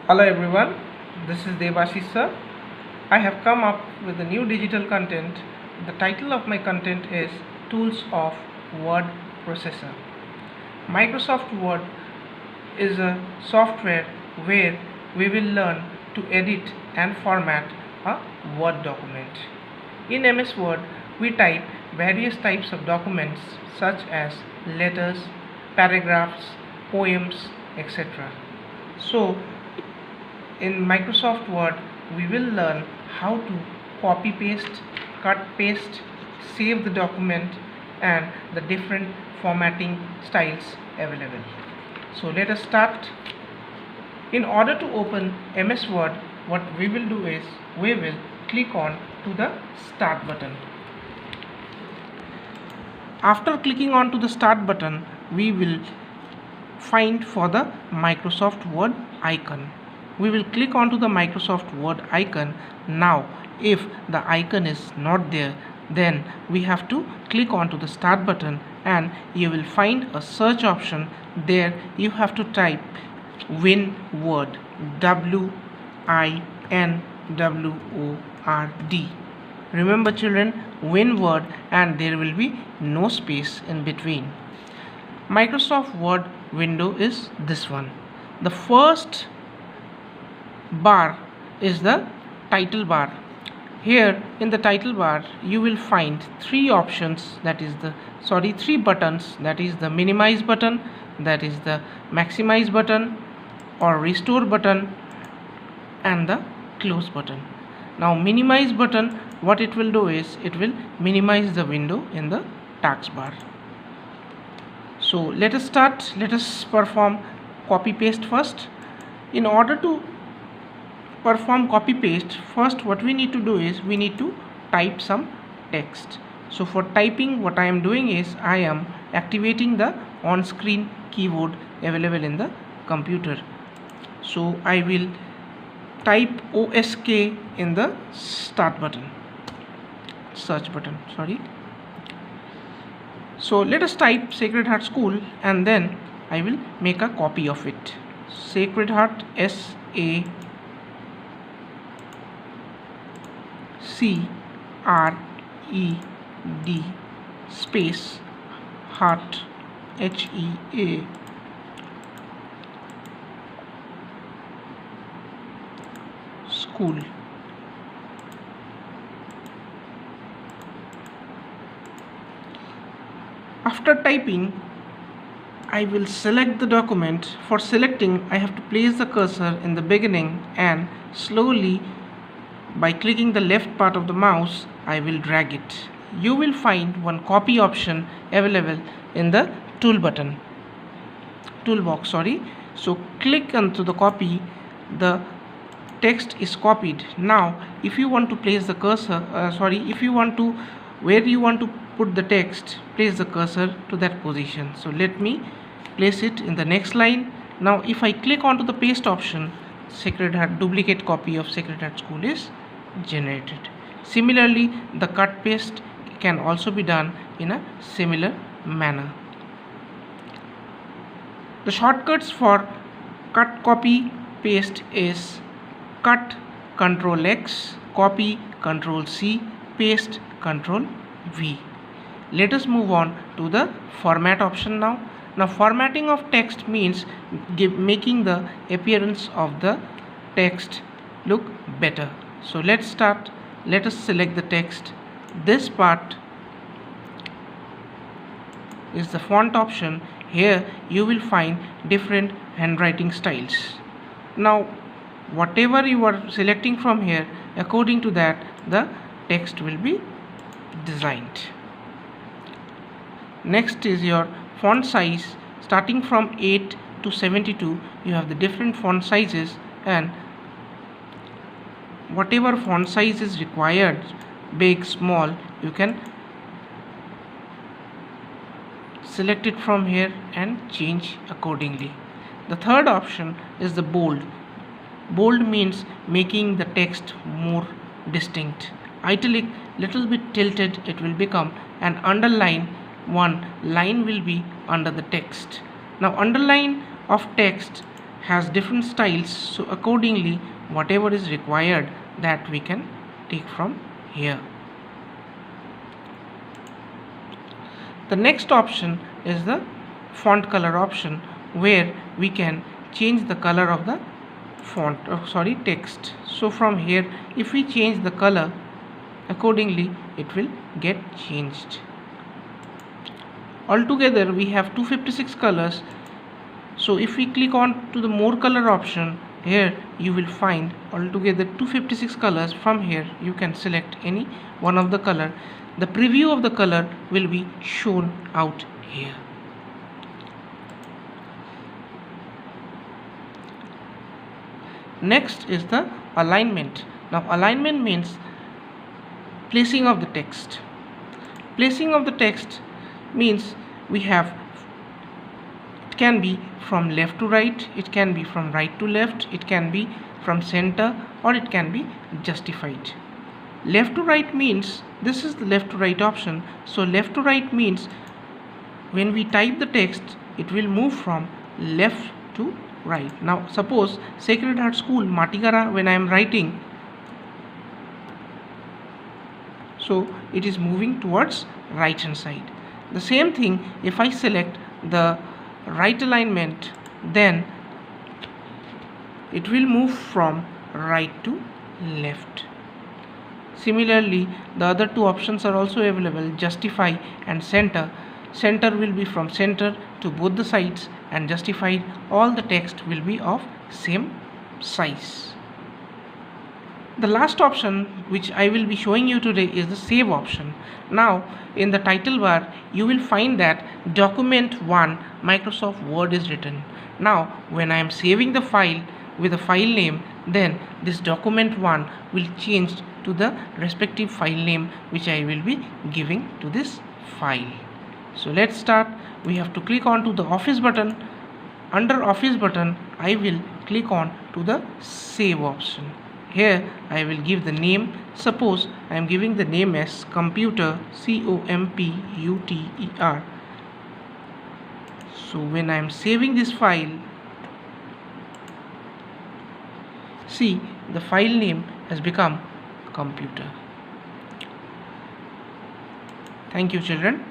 Hello everyone, this is Devashish sir. I have come up with a new digital content. The title of my content is Tools of Word Processor. Microsoft Word is a software where we will learn to edit and format a Word document. In MS Word, we type various types of documents such as letters, paragraphs, poems, etc. So, in Microsoft Word, we will learn how to copy paste, cut paste, save the document, and the different formatting styles available. So let us start. In order to open MS Word, what we will do is we will click on to the start button. After clicking on to the start button, we will find for the Microsoft Word icon. We will click onto the Microsoft Word icon. Now if the icon is not there, then we have to click onto the start button and you will find a search option. There you have to type WinWord, WINWORD. Remember children, WinWord, and there will be no space in between. Microsoft Word window is this one. The first bar is the title bar. Here in the title bar you will find three options, three buttons, that is the minimize button, that is the maximize button or restore button, and the close button. Now minimize button, what it will do is it will minimize the window in the taskbar. So let us start. Let us perform copy paste first. In order to perform copy paste, first what we need to do is we need to type some text. So for typing, what I am doing is I am activating the on-screen keyboard available in the computer. So I will type OSK in the search button. So let us type Sacred Heart School and then I will make a copy of it. Sacred Heart, SACRED space heart, HEA, school. After typing, I will select the document. For selecting, I have to place the cursor in the beginning and slowly by clicking the left part of the mouse, I will drag it. You will find one copy option available in the toolbox. So click onto the copy. The text is copied. Now if you want to place the cursor, where you want to put the text, place the cursor to that position. So let me place it in the next line. Now if I click onto the paste option, Sacred Heart duplicate copy of Sacred Heart School is generated. Similarly, the cut paste can also be done in a similar manner. The shortcuts for cut, copy, paste is cut Ctrl X, copy Ctrl C, paste Ctrl V. Let us move on to the format option now. Now formatting of text means making the appearance of the text look better. So let's start. Let us select the text. This part is the font option. Here you will find different handwriting styles. Now whatever you are selecting from here, according to that the text will be designed. Next is your font size. Starting from 8 to 72 you have the different font sizes, and whatever font size is required, big, small, you can select it from here and change accordingly. The third option is the bold. Bold means making the text more distinct. Italic, little bit tilted, it will become an underline. One line will be under the text. Now underline of text has different styles, so accordingly whatever is required that we can take from here. The next option is the font color option, where we can change the color of the text. So from here, if we change the color, accordingly it will get changed. Altogether we have 256 colors. So if we click on to the more color option, here you will find altogether 256 colors. From here you can select any one of the color. The preview of the color will be shown out here. Next is the alignment. Now alignment means placing of the text. Placing of the text means we have, it can be from left to right, it can be from right to left, it can be from center, or it can be justified. Left to right means this is the left to right option. So left to right means when we type the text, it will move from left to right. Now suppose Sacred Heart School Matigara, when I am writing, so it is moving towards right hand side. The same thing, if I select the right alignment, then it will move from right to left. Similarly, the other two options are also available, justify and center. Center will be from center to both the sides, and justified, all the text will be of same size. The last option which I will be showing you today is the save option. Now in the title bar you will find that document 1 Microsoft Word is written. Now when I am saving the file with a file name, then this document 1 will change to the respective file name which I will be giving to this file. So let's start. We have to click on to the office button. Under office button I will click on to the save option. Here I will give the name. Suppose I am giving the name as computer, COMPUTER. So when I am saving this file, see, the file name has become computer. Thank you, children.